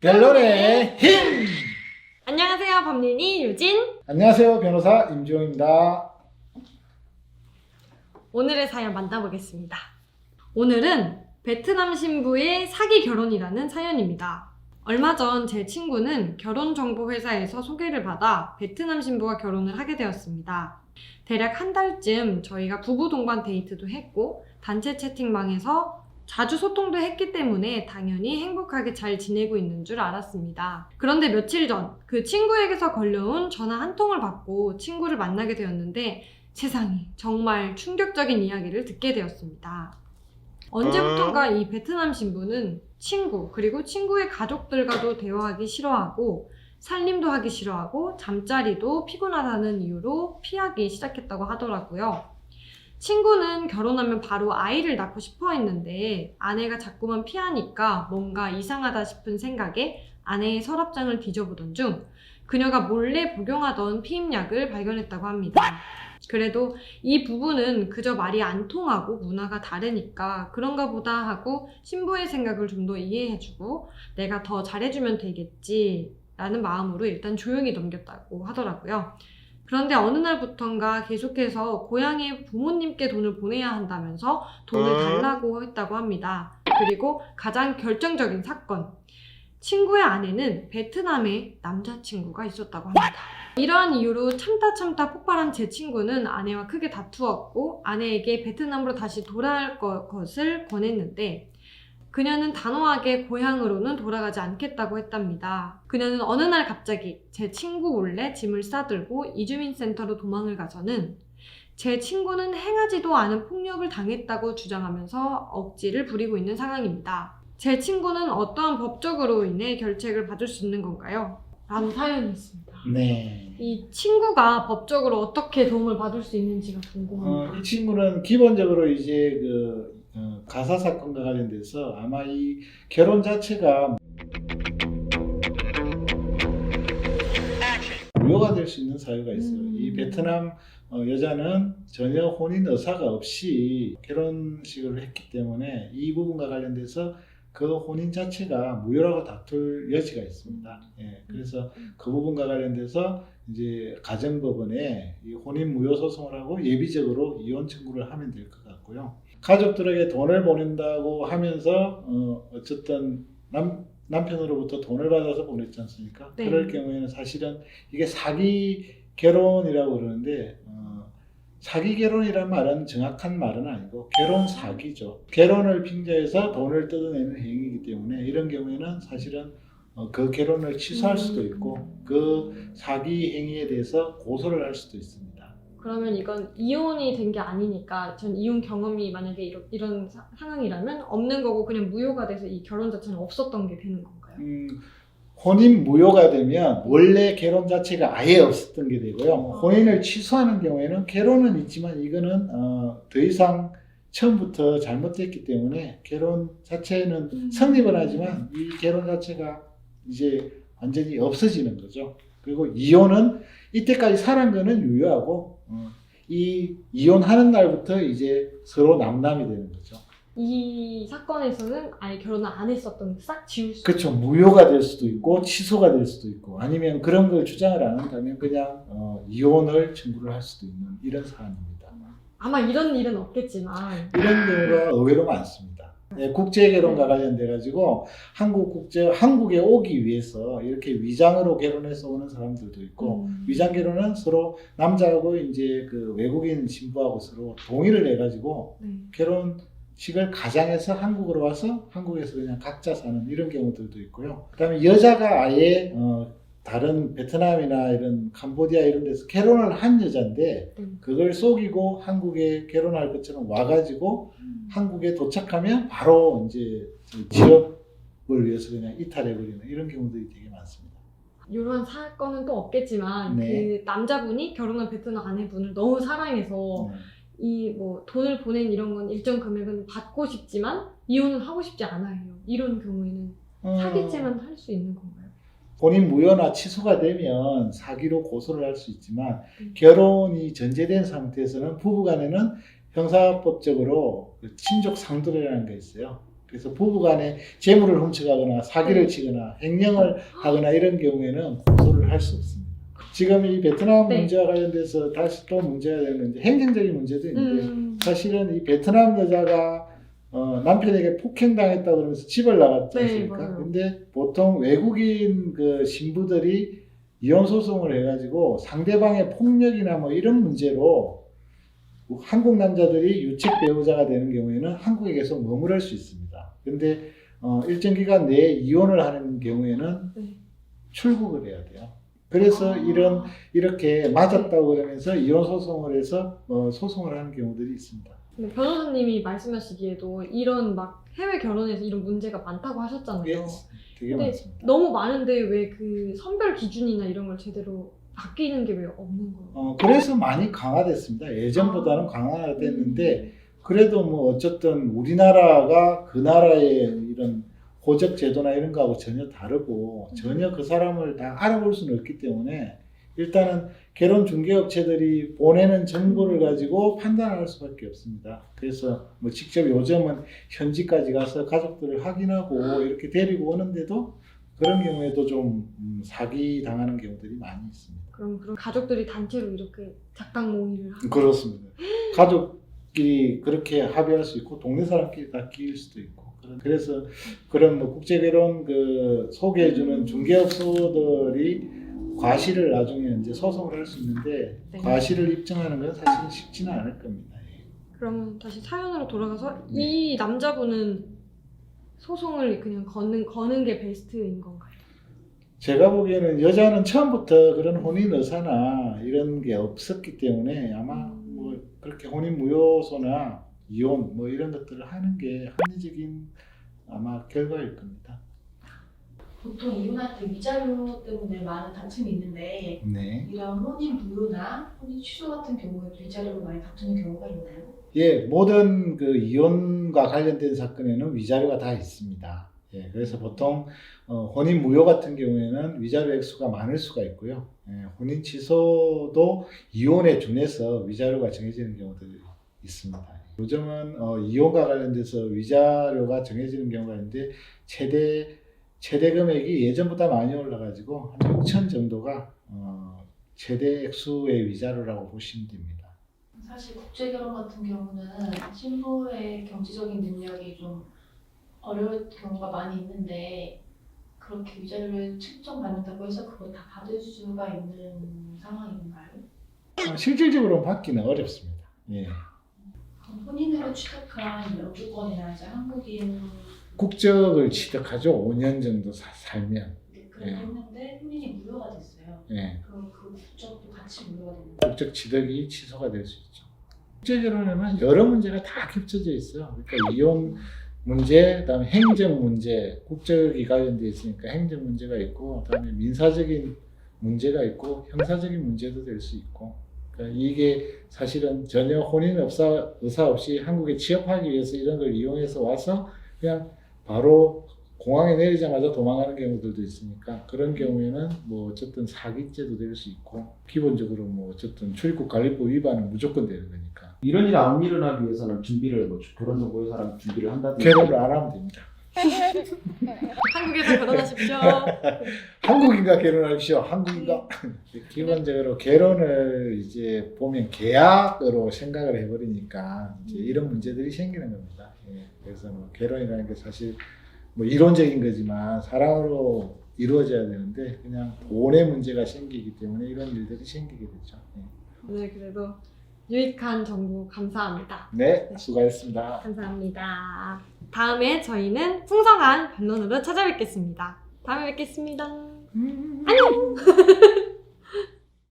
벨론의 힘! 안녕하세요. 법린이 유진. 안녕하세요. 변호사 임지용입니다. 오늘의 사연 만나보겠습니다. 오늘은 베트남 신부의 사기 결혼이라는 사연입니다. 얼마 전 제 친구는 결혼정보회사에서 소개를 받아 베트남 신부와 결혼을 하게 되었습니다. 대략 한 달쯤 저희가 부부 동반 데이트도 했고 단체 채팅방에서 자주 소통도 했기 때문에 당연히 행복하게 잘 지내고 있는 줄 알았습니다. 그런데 며칠 전 그 친구에게서 걸려온 전화 한 통을 받고 친구를 만나게 되었는데 세상에 정말 충격적인 이야기를 듣게 되었습니다. 언제부턴가 이 베트남 신부는 친구 그리고 친구의 가족들과도 대화하기 싫어하고 살림도 하기 싫어하고 잠자리도 피곤하다는 이유로 피하기 시작했다고 하더라고요. 친구는 결혼하면 바로 아이를 낳고 싶어 했는데 아내가 자꾸만 피하니까 뭔가 이상하다 싶은 생각에 아내의 서랍장을 뒤져보던 중 그녀가 몰래 복용하던 피임약을 발견했다고 합니다. 그래도 이 부부는 그저 말이 안 통하고 문화가 다르니까 그런가 보다 하고 신부의 생각을 좀 더 이해해주고 내가 더 잘해주면 되겠지 라는 마음으로 일단 조용히 넘겼다고 하더라고요. 그런데 어느 날부턴가 계속해서 고향의 부모님께 돈을 보내야 한다면서 돈을 달라고 했다고 합니다. 그리고 가장 결정적인 사건. 친구의 아내는 베트남에 남자친구가 있었다고 합니다. 이러한 이유로 참다 폭발한 제 친구는 아내와 크게 다투었고 아내에게 베트남으로 다시 돌아갈 것을 권했는데 그녀는 단호하게 고향으로는 돌아가지 않겠다고 했답니다. 그녀는 어느 날 갑자기 제 친구 몰래 짐을 싸들고 이주민센터로 도망을 가서는 제 친구는 행하지도 않은 폭력을 당했다고 주장하면서 억지를 부리고 있는 상황입니다. 제 친구는 어떠한 법적으로 인해 결책을 받을 수 있는 건가요? 라는 사연이었습니다. 네. 이 친구가 법적으로 어떻게 도움을 받을 수 있는지가 궁금합니다. 이 친구는 기본적으로 이제 가사 사건과 관련돼서 아마 이 결혼 자체가 무효가 될 수 있는 사유가 있어요. 이 베트남 여자는 전혀 혼인 의사가 없이 결혼식을 했기 때문에 이 부분과 관련돼서 그 혼인 자체가 무효라고 다툴 여지가 있습니다. 예, 그래서 그 부분과 관련돼서 이제 가정법원에 이 혼인 무효 소송을 하고 예비적으로 이혼 청구를 하면 될 것 같고요. 가족들에게 돈을 보낸다고 하면서 어쨌든 남편으로부터 돈을 받아서 보냈지 않습니까? 네. 그럴 경우에는 사실은 이게 사기 결혼이라고 그러는데 사기 결혼이라는 말은 정확한 말은 아니고 결혼 사기죠. 결혼을 핑계해서 돈을 뜯어내는 행위이기 때문에 이런 경우에는 사실은 그 결혼을 취소할 수도 있고 그 사기 행위에 대해서 고소를 할 수도 있습니다. 그러면 이건 이혼이 된 게 아니니까 전 이혼 경험이 만약에 이런 상황이라면 없는 거고 그냥 무효가 돼서 이 결혼 자체는 없었던 게 되는 건가요? 혼인 무효가 되면 원래 결혼 자체가 아예 없었던 게 되고요. 혼인을 취소하는 경우에는 결혼은 있지만 이거는 더 이상 처음부터 잘못됐기 때문에 결혼 자체는 성립은 하지만 이 결혼 자체가 이제 완전히 없어지는 거죠. 그리고 이혼은 이때까지 살은 거는 유효하고 이 이혼하는 날부터 이제 서로 남남이 되는 거죠. 이 사건에서는 아예 결혼을 안 했었던 싹 지울 수 그렇죠. 무효가 될 수도 있고 취소가 될 수도 있고 아니면 그런 걸 주장을 안 한다면 그냥 이혼을 청구를 할 수도 있는 이런 사안입니다. 아마 이런 일은 없겠지만 이런 경우가 의외로 많습니다. 네, 국제결혼과 관련돼 가지고 한국에 오기 위해서 이렇게 위장으로 결혼해서 오는 사람들도 있고 위장 결혼은 서로 남자하고 이제 그 외국인 신부하고 서로 동의를 해 가지고 결혼식을 가장해서 한국으로 와서 한국에서 그냥 각자 사는 이런 경우들도 있고요. 그다음에 여자가 아예 다른 베트남이나 이런 캄보디아 이런 데서 결혼을 한 여자인데 그걸 속이고 한국에 결혼할 것처럼 와가지고 한국에 도착하면 바로 이제 취업을 위해서 그냥 이탈해버리는 이런 경우들이 되게 많습니다. 이런 사건은 또 없겠지만 네. 그 남자분이 결혼한 베트남 아내분을 너무 사랑해서 이 뭐 돈을 보낸 이런 건 일정 금액은 받고 싶지만 이혼은 하고 싶지 않아요. 이런 경우에는 사기죄만 할 수 있는 건가요? 혼인 무효나 취소가 되면 사기로 고소를 할 수 있지만 결혼이 전제된 상태에서는 부부간에는 형사법적으로 친족 상도례라는 게 있어요. 그래서 부부간에 재물을 훔쳐가거나 사기를 치거나 횡령을 하거나 이런 경우에는 고소를 할 수 없습니다. 지금 이 베트남 네. 문제와 관련돼서 다시 또 문제가 되는 건 이제 행정적인 문제도 있는데 사실은 이 베트남 여자가 남편에게 폭행당했다고 그러면서 집을 나갔지 네, 않습니까? 맞아요. 근데 보통 외국인 그 신부들이 이혼 소송을 해가지고 상대방의 폭력이나 뭐 이런 문제로 한국 남자들이 유책 배우자가 되는 경우에는 한국에 계속 머무를 수 있습니다. 근데 일정 기간 내에 이혼을 하는 경우에는 네. 출국을 해야 돼요. 그래서 이렇게 맞았다고 그러면서 이혼 소송을 해서 소송을 하는 경우들이 있습니다. 근데 변호사님이 말씀하시기에도 이런 막 해외 결혼에서 이런 문제가 많다고 하셨잖아요. 예, 되게 근데 많습니다. 너무 많은데 왜 그 선별 기준이나 이런 걸 제대로 바뀌는 게 왜 없는 거예요? 그래서 많이 강화됐습니다. 예전보다는 강화가 됐는데 그래도 뭐 어쨌든 우리나라가 그 나라의 이런 호적 제도나 이런 거하고 전혀 다르고 전혀 그 사람을 다 알아볼 수는 없기 때문에 일단은 결혼 중개업체들이 보내는 정보를 가지고 판단할 수밖에 없습니다. 그래서 뭐 직접 요즘은 현지까지 가서 가족들을 확인하고 이렇게 데리고 오는데도 그런 경우에도 좀 사기 당하는 경우들이 많이 있습니다. 그럼 가족들이 단체로 이렇게 작당 모의를 하고 그렇습니다. 가족끼리 그렇게 합의할 수 있고 동네 사람끼리 다 끼일 수도 있고 그래서 그런 뭐 국제 결혼 그 소개해주는 중개업소들이 과실을 나중에 이제 소송을 할 수 있는데 네. 과실을 입증하는 건 사실은 쉽지는 않을 겁니다. 그러면 다시 사연으로 돌아가서 이 남자분은 소송을 그냥 거는 게 베스트인 건가요? 제가 보기에는 여자는 처음부터 그런 혼인 의사나 이런 게 없었기 때문에 아마 뭐 그렇게 혼인 무효소나 이혼 뭐 이런 것들을 하는 게 합리적인 아마 결과일 겁니다. 보통 이혼할 때 위자료 때문에 많은 다툼이 있는데 네. 이런 혼인 무효나 혼인 취소 같은 경우에 위자료로 많이 다투는 경우가 있나요? 예, 모든 그 이혼과 관련된 사건에는 위자료가 다 있습니다. 예, 그래서 보통 혼인 무효 같은 경우에는 위자료 액수가 많을 수가 있고요. 예, 혼인 취소도 이혼에 준해서 위자료가 정해지는 경우들이 있습니다. 요즘은 이혼과 관련돼서 위자료가 정해지는 경우가 있는데 최대 금액이 예전보다 많이 올라가지고 한 6천 정도가 최대 액수의 위자료라고 보시면 됩니다. 사실 국제 결혼 같은 경우는 신부의 경제적인 능력이 좀 어려울 경우가 많이 있는데 그렇게 위자료를 측정받는다고 해서 그걸 다 받을 수가 있는 상황인가요? 실질적으로 받기는 어렵습니다. 예. 그럼 혼인으로 취득한 영주권이나 이제 한국인 국적을 취득하죠. 5년 정도 살면. 그렇게 예. 했는데 혼인이 무효가 됐어요. 예. 그럼 그 국적도 같이 무효가 되는 거예요? 국적 취득이 취소가 될 수 있죠. 국제 결혼에는 여러 문제가 다 겹쳐져 있어요. 그러니까 이혼 문제, 그다음에 행정 문제, 국적이 관련돼 있으니까 행정 문제가 있고, 그다음에 민사적인 문제가 있고, 형사적인 문제도 될 수 있고. 그러니까 이게 사실은 전혀 혼인 의사 없이 한국에 취업하기 위해서 이런 걸 이용해서 와서 그냥 바로 공항에 내리자마자 도망가는 경우들도 있으니까 그런 경우에는 뭐 어쨌든 사기죄도 될 수 있고 기본적으로 뭐 어쨌든 출입국 관리법 위반은 무조건 되는 거니까 이런 일이 안 일어나기 위해서는 준비를 뭐 결혼정보회사랑 준비를 한다든지 결혼을 안 하면 됩니다. 한국에서 결혼하십시오. 한국인과 결혼하십시오. 한국인과 기본적으로 결혼을 이제 보면 계약으로 생각을 해버리니까 이제 이런 문제들이 생기는 겁니다. 예. 그래서 뭐 결혼이라는 게 사실 뭐 이론적인 거지만 사랑으로 이루어져야 되는데 그냥 돈의 문제가 생기기 때문에 이런 일들이 생기게 되죠. 예. 오늘 그래도 유익한 정보 감사합니다. 네, 수고하셨습니다. 감사합니다. 다음에 저희는 풍성한 반론으로 찾아뵙겠습니다. 다음에 뵙겠습니다. 안녕!